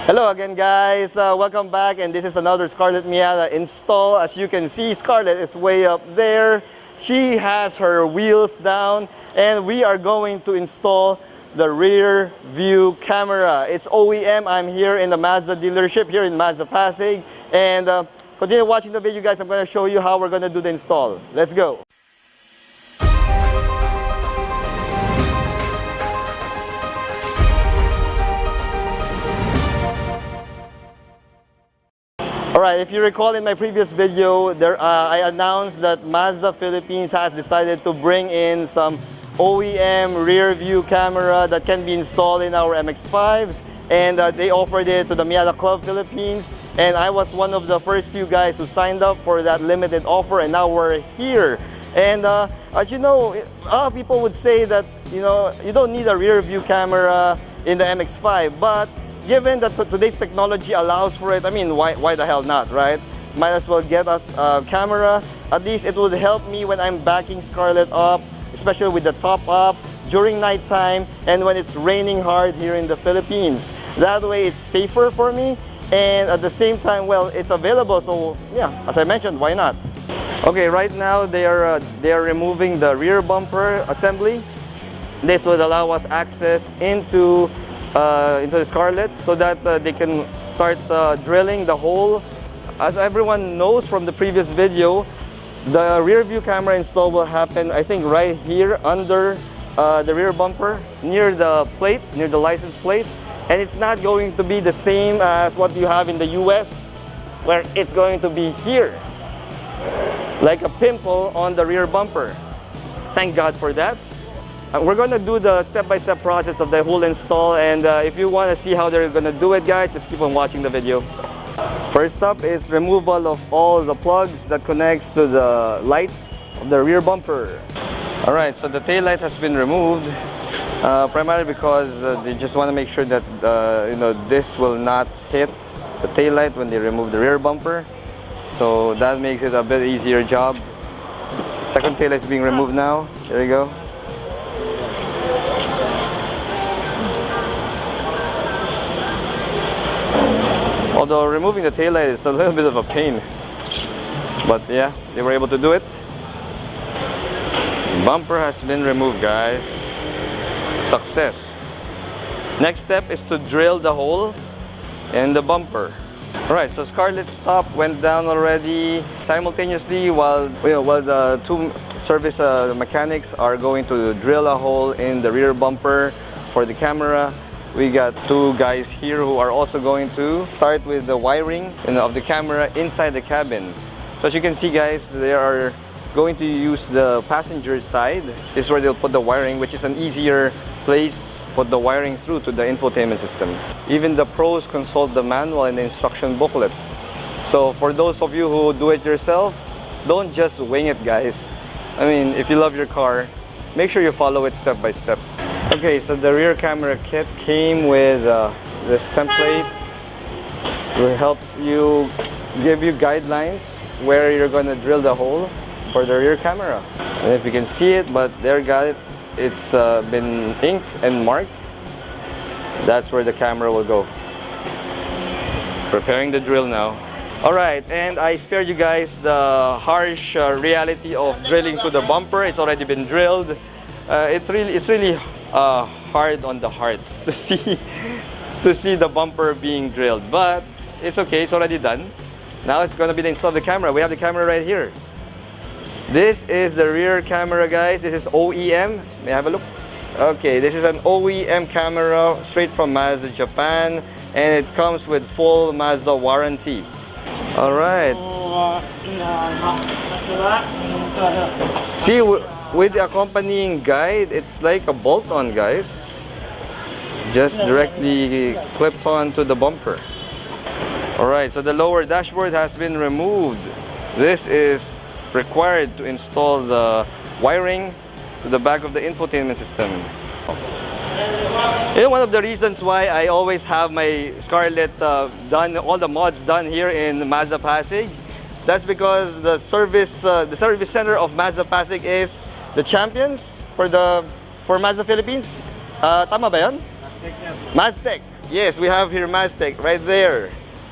Hello again guys, welcome back, and this is another Scarlett Miata install. As you can see, Scarlett is way up there. She has her wheels down and we are going to install the rear view camera. It's OEM. I'm here in the Mazda dealership here in Mazda Pasig, and continue watching the video guys. I'm going to show you how we're going to do the install. Let's go. Alright, if you recall in my previous video, I announced that Mazda Philippines has decided to bring in some OEM rear view camera that can be installed in our MX5s, and they offered it to the Miata Club Philippines, and I was one of the first few guys who signed up for that limited offer, and now we're here. And as you know, a lot of people would say that you don't need a rear view camera in the MX5, but given that today's technology allows for it, I mean, why the hell not, right? Might as well get us a camera. At least it would help me when I'm backing Scarlett up, especially with the top up during nighttime and when it's raining hard here in the Philippines. That way it's safer for me, and at the same time, well, it's available, so yeah, as I mentioned, why not? Okay, right now they are removing the rear bumper assembly. This would allow us access into the Scarlett so that they can start drilling the hole. As everyone knows from the previous video, the rear view camera install will happen, I think, right here under the rear bumper, near the plate, near the license plate. And it's not going to be the same as what you have in the US, where it's going to be here, like a pimple on the rear bumper. Thank God for that. We're going to do the step-by-step process of the whole install, and if you want to see how they're going to do it, guys, just keep on watching the video. First up is removal of all the plugs that connects to the lights of the rear bumper. Alright, so the tail light has been removed, primarily because they just want to make sure that this will not hit the tail light when they remove the rear bumper. So that makes it a bit easier job. Second tail light is being removed now. There you go. Although removing the taillight is a little bit of a pain, but yeah, they were able to do it. Bumper has been removed, guys. Success. Next step is to drill the hole in the bumper. Alright, so Scarlett's stop went down already. Simultaneously, while the two service mechanics are going to drill a hole in the rear bumper for the camera, we got two guys here who are also going to start with the wiring of the camera inside the cabin. So as you can see, guys, they are going to use the passenger side. This is where they'll put the wiring, which is an easier place to put the wiring through to the infotainment system. Even the pros consult the manual and the instruction booklet. So for those of you who do it yourself, don't just wing it, guys. I mean, if you love your car, make sure you follow it step by step. Okay, so the rear camera kit came with this template to help you, give you guidelines where you're going to drill the hole for the rear camera. And if you can see it, but there, got it. It's been inked and marked. That's where the camera will go. Preparing the drill now. Alright, and I spared you guys the harsh reality of drilling to the bumper. It's already been drilled. It's really hard on the heart to see the bumper being drilled, but it's okay, it's already done. Now it's going to be the install of the camera. We have the camera right here. This is the rear camera, guys. This is OEM. May I have a look? Okay, this is an OEM camera straight from Mazda Japan, and it comes with full Mazda warranty. All right. See, with the accompanying guide, it's like a bolt-on, guys. Just directly clipped onto the bumper. Alright, so the lower dashboard has been removed. This is required to install the wiring to the back of the infotainment system. One of the reasons why I always have my Scarlett done, all the mods done here in Mazda Pasig, that's because the service center of Mazda Pasig is the champions for Mazda Philippines. Tama ba yun? Maztec. Yes, we have here Mazda right there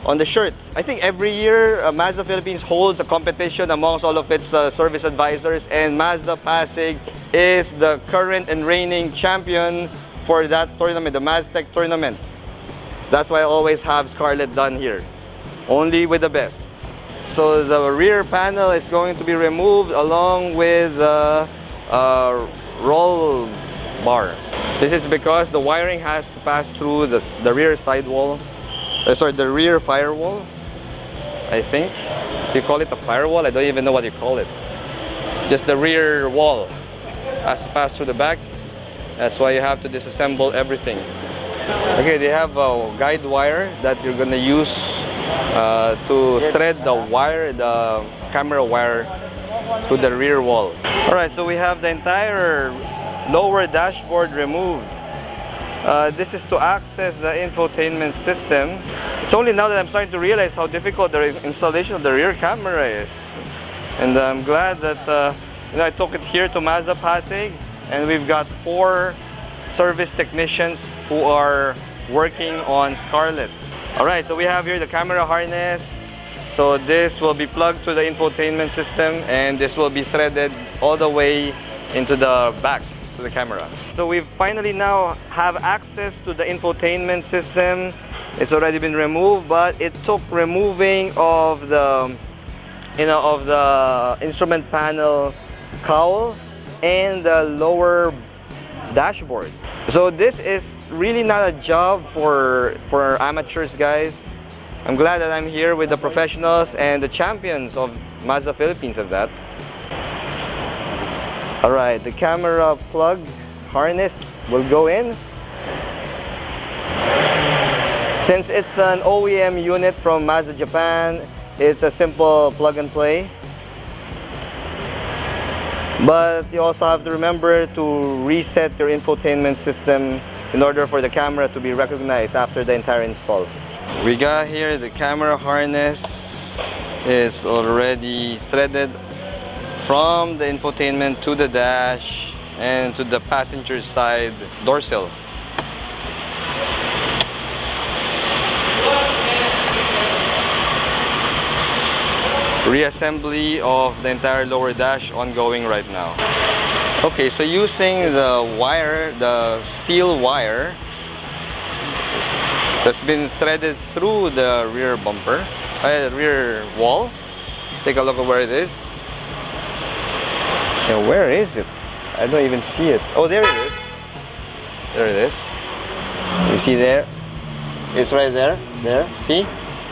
on the shirt. I think every year Mazda Philippines holds a competition amongst all of its service advisors, and Mazda Pasig is the current and reigning champion for that tournament, the Mazda tournament. That's why I always have Scarlett done here, only with the best. So the rear panel is going to be removed along with the roll bar. This is because the wiring has to pass through the rear sidewall. Sorry, the rear firewall, I think. You call it a firewall? I don't even know what you call it. Just the rear wall has to pass through the back. That's why you have to disassemble everything. Okay, they have a guide wire that you're gonna use to thread the wire, the camera wire, to the rear wall. Alright, so we have the entire lower dashboard removed. This is to access the infotainment system. It's only now that I'm starting to realize how difficult the installation of the rear camera is. And I'm glad that I took it here to Mazda Pasig, and we've got 4 service technicians who are working on Scarlett. Alright, so we have here the camera harness. So this will be plugged to the infotainment system, and this will be threaded all the way into the back to the camera. So we finally now have access to the infotainment system. It's already been removed, but it took removing of the of the instrument panel cowl and the lower dashboard. So this is really not a job for amateurs, guys. I'm glad that I'm here with the professionals and the champions of Mazda Philippines of that. Alright, the camera plug harness will go in. Since it's an OEM unit from Mazda Japan, it's a simple plug and play. But you also have to remember to reset your infotainment system in order for the camera to be recognized after the entire install. We got here the camera harness. It's already threaded from the infotainment to the dash and to the passenger side door sill. Reassembly of the entire lower dash ongoing right now. Okay, so using the wire, the steel wire that's been threaded through the rear bumper, rear wall. Let's take a look at where it is. Now, where is it? I don't even see it. Oh, there it is. There it is. You see there? It's right there. There. See?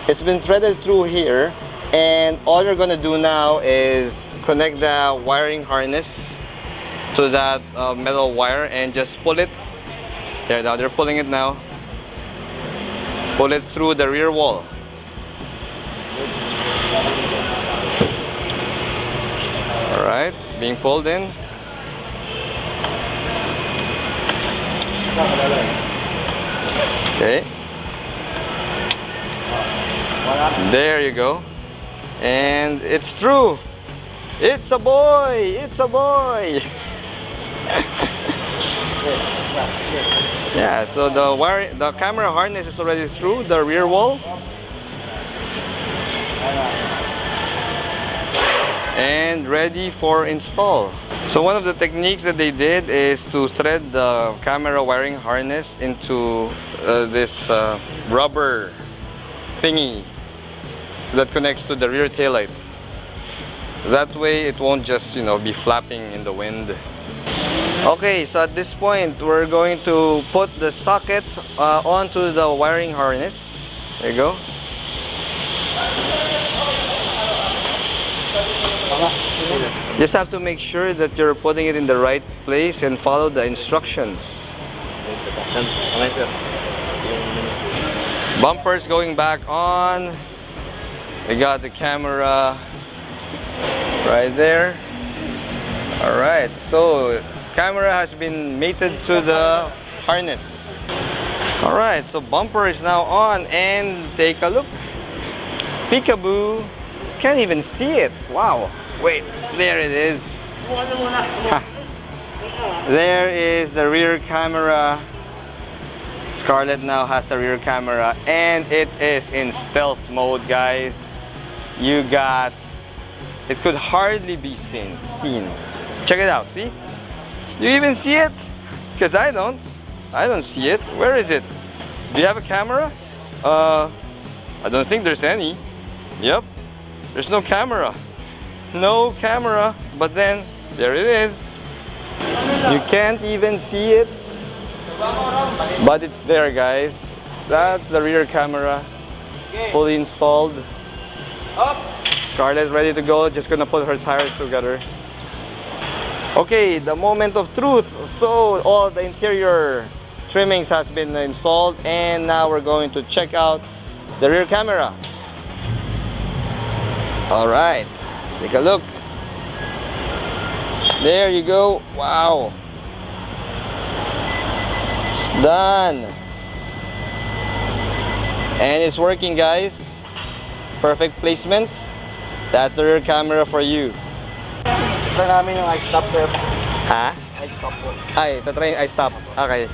It's been threaded through here. And all you're gonna do now is connect the wiring harness to that metal wire and just pull it. There, now they're pulling it now. Pull it through the rear wall. Alright, being pulled in. Okay. There you go. And it's through. It's a boy. It's a boy. Yeah, so the camera harness is already through the rear wall. And ready for install. So one of the techniques that they did is to thread the camera wiring harness into this rubber thingy that connects to the rear taillight. That way it won't just, be flapping in the wind. Okay, so at this point we're going to put the socket onto the wiring harness. There you go. Just have to make sure that you're putting it in the right place and follow the instructions. Bumpers going back on. We got the camera right there. Alright, so camera has been mated to the harness. Alright, so bumper is now on, and take a look. Peekaboo. Can't even see it. Wow. Wait, there it is. There is the rear camera Scarlett now has a rear camera and it is in stealth mode, guys. You got, it could hardly be seen. Check it out, see? You even see it? Because I don't see it. Where is it? Do you have a camera? I don't think there's any. Yep, there's no camera. No camera, but then there it is. You can't even see it, but it's there, guys. That's the rear camera, fully installed. Scarlett ready to go, just gonna put her tires together. Okay, the moment of truth. So all the interior trimmings has been installed, and now we're going to check out the rear camera. All right, let's take a look. There you go. Wow, it's done, and it's working, guys. Perfect placement. That's the rear camera for you. Try namin yung I-stop, sir. Ha? I-stop po. Ay, tatry I-stop. Okay.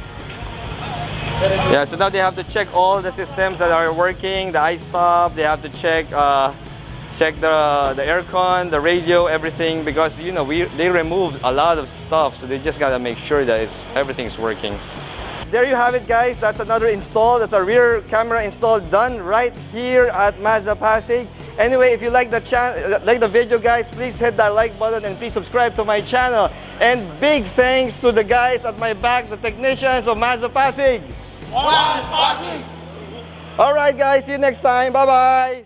Yeah, so now they have to check all the systems that are working, the I-stop, they have to check the aircon, the radio, everything, because you know they removed a lot of stuff, so they just gotta make sure that everything's working. There you have it, guys. That's another install. That's a rear camera install done right here at Mazda Pasig. Anyway, if you like the video, guys, please hit that like button and please subscribe to my channel. And big thanks to the guys at my back, the technicians of Mazda Pasig. Pasig! All right, guys. See you next time. Bye-bye.